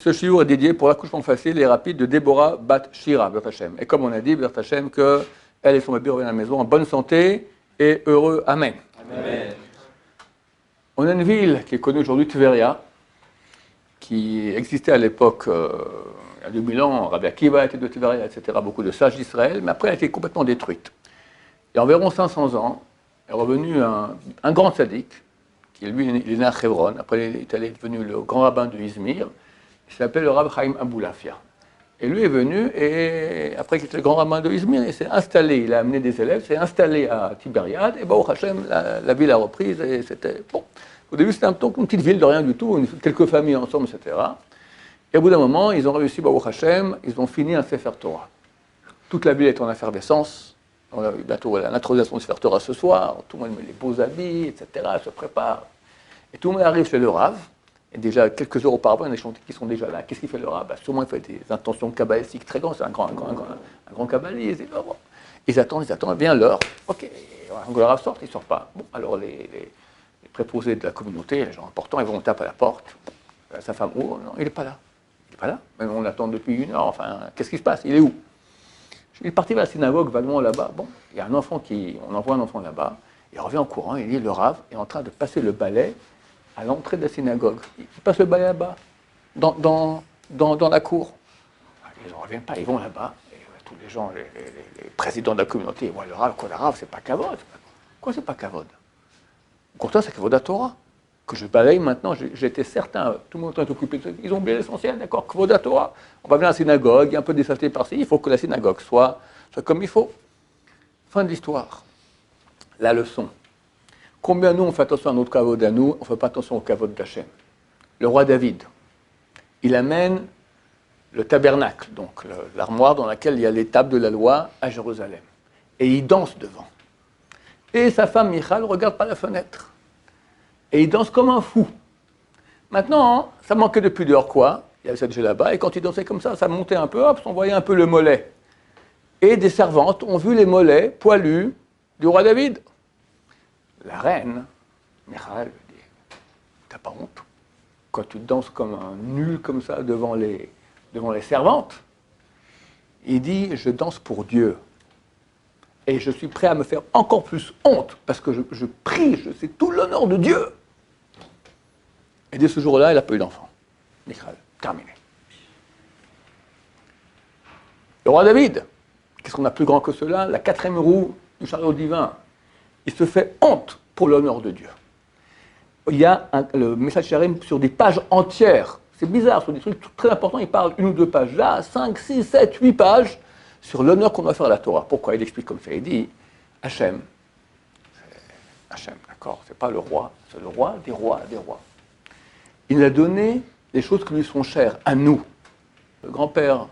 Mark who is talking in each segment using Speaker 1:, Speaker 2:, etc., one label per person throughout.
Speaker 1: Ce shiur est dédié pour l'accouchement facile et rapide de Déborah Bat Shira, Bert Hashem. Et comme on a dit, Bert Hashem, qu'elle et son bébé reviennent à la maison en bonne santé et heureux. Amen.
Speaker 2: Amen.
Speaker 1: On a une ville qui est connue aujourd'hui, Tveria, qui existait à l'époque, il y a 2000 ans, Rabbi Akiva était de Tveria, etc., beaucoup de sages d'Israël, mais après elle a été complètement détruite. Et environ 500 ans, est revenu un grand tzaddik, qui lui, il est né à Hebron, après il est devenu le grand rabbin de Izmir, il s'appelle le Rav Chaim Aboulafia. Et lui est venu, et après qu'il était le grand rabbin de Izmir, il s'est installé, il a amené des élèves, s'est installé à Tibériade, et Baruch Hashem, la ville a reprise, et c'était bon. Au début, c'était une petite ville de rien du tout, quelques familles ensemble, etc. Et au bout d'un moment, ils ont réussi, Baruch Hashem, ils ont fini un Sefer Torah. Toute la ville est en effervescence. On a eu bientôt l'intronisation du Sefer Torah ce soir, tout le monde met les beaux habits, etc., se prépare. Et tout le monde arrive chez le Rav. Et déjà, quelques heures auparavant, il y en a chantés qui sont déjà là. Qu'est-ce qu'il fait le Rav? Sûrement, il fait des intentions kabbalistiques très grandes. C'est un grand kabbaliste. Ils attendent, vient l'heure. Ok, le Rav sort, il ne sort pas. Bon, alors les préposés de la communauté, les gens importants, ils vont taper à la porte. Sa femme, oh non, il n'est pas là. Il n'est pas là. Même on l'attend depuis 1 heure. Enfin, qu'est-ce qui se passe? Il est où? Il est parti vers la synagogue, vaguement là-bas. Bon, il y a un enfant on envoie un enfant là-bas. Il revient en courant, il dit, le Rav est en train de passer le balai à l'entrée de la synagogue. Il passe le balai là-bas, dans la cour. Ils ne reviennent pas, ils vont là-bas. Et tous les gens, les présidents de la communauté, ils voient le Rav. Quoi, le Rav, c'est pas kavod. Quoi, c'est pas kavod? Au contraire, c'est kavod à Torah. Que je balaye maintenant, j'étais certain, tout le monde est occupé de ça. Ils ont oublié l'essentiel, d'accord, kavod à Torah. On va venir à la synagogue, il y a un peu des saletés par-ci, il faut que la synagogue soit comme il faut. Fin de l'histoire. La leçon. Combien nous, on fait attention à notre kavod à nous, on ne fait pas attention au kavod d'Hachem. Le roi David, il amène le tabernacle, donc l'armoire dans laquelle il y a les tables de la loi à Jérusalem. Et il danse devant. Et sa femme Michal regarde par la fenêtre. Et il danse comme un fou. Maintenant, ça manquait de pudeur, quoi. Il y avait cette jeu là-bas, et quand il dansait comme ça montait un peu, hop, on voyait un peu le mollet. Et des servantes ont vu les mollets poilus du roi David. La reine, Michal, lui dit, t'as pas honte quand tu danses comme un nul comme ça devant les servantes? Il dit, je danse pour Dieu. Et je suis prêt à me faire encore plus honte, parce que je prie, c'est tout l'honneur de Dieu. Et dès ce jour-là, elle n'a pas eu d'enfant. Michal, terminé. Le roi David, qu'est-ce qu'on a plus grand que cela? La 4e roue du chariot divin. Il se fait honte pour l'honneur de Dieu. Il y a le message Sharim sur des pages entières. C'est bizarre, sur des trucs très importants. Il parle 1 ou 2 pages là, 5, 6, 7, 8 pages sur l'honneur qu'on doit faire à la Torah. Pourquoi? Il explique comme ça. Il dit, Hachem, d'accord, c'est pas le roi, c'est le roi des rois des rois. Il a donné les choses qui lui sont chères, à nous. Le grand-père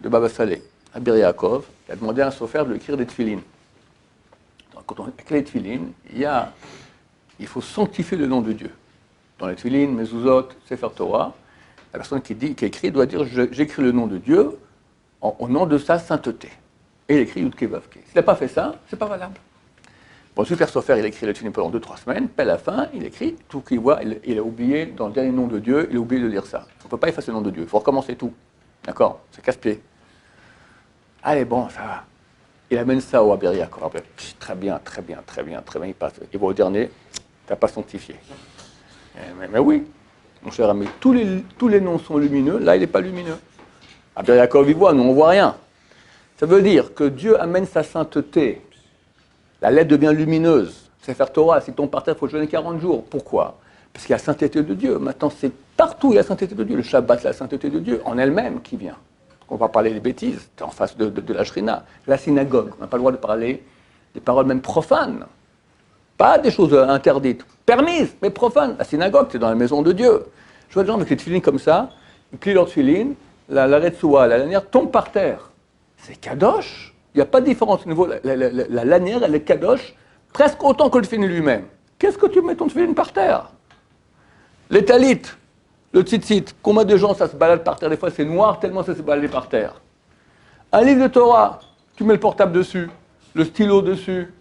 Speaker 1: de Baba Saleh, Abir Yaakov, il a demandé à un sophère de lui écrire des tefilines. Quand on écrit les tefilines, il faut sanctifier le nom de Dieu. Dans les tefilines, mezuzot, Sefer Torah, la personne qui écrit doit dire j'écris le nom de Dieu au nom de sa sainteté. Et il écrit Yudke Vavke. S'il n'a pas fait ça, c'est pas valable. Bon, le super sophère, il écrit le tefilin pendant 2-3 semaines, puis à la fin, il écrit tout qu'il voit, il a oublié dans le dernier nom de Dieu, il a oublié de lire ça. On ne peut pas effacer le nom de Dieu, il faut recommencer tout. D'accord? C'est casse-pied. Allez, bon, ça va. Il amène ça au Abir Yaakov. Très bien. Il passe. Il va au dernier, tu n'as pas sanctifié. Mais oui, mon cher ami, tous les noms sont lumineux, là il n'est pas lumineux. Abir Yaakov, il voit, nous on ne voit rien. Ça veut dire que Dieu amène sa sainteté. La lettre devient lumineuse. Sefer Torah, si ton parterre, il faut jeûner 40 jours. Pourquoi? Parce qu'il y a la sainteté de Dieu. Maintenant, c'est partout il y a la sainteté de Dieu. Le Shabbat, la sainteté de Dieu, en elle-même qui vient. On va parler des bêtises, tu es en face de la Shrina. La synagogue, on n'a pas le droit de parler des paroles même profanes. Pas des choses interdites, permises, mais profanes. La synagogue, c'est dans la maison de Dieu. Je vois des gens avec les tefilines comme ça, ils plient leur tefilines, la retsoua, la lanière tombe par terre. C'est kadosh. Il n'y a pas de différence au niveau. La lanière, elle est kadosh, presque autant que le tefilin lui-même. Qu'est-ce que tu mets ton tefilin par terre? Les talites, le tzitzit, combien de gens ça se balade par terre? Des fois c'est noir tellement ça se balade par terre. Un livre de Torah, tu mets le portable dessus, le stylo dessus.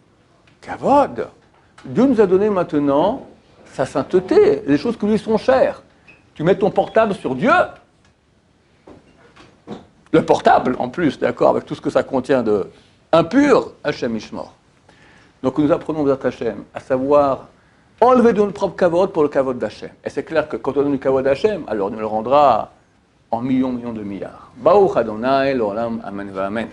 Speaker 1: Kavod. Dieu nous a donné maintenant sa sainteté, les choses qui lui sont chères. Tu mets ton portable sur Dieu, le portable en plus, d'accord, avec tout ce que ça contient de impur, Hachem Ishmor. Donc nous apprenons Bezrat Hachem à savoir enlever de notre propre kavod pour le kavod d'Hachem. Et c'est clair que quand on donne du kavod d'Hachem, alors il nous le rendra en millions de milliards. Baruch Adonai, l'olam, amen va amen.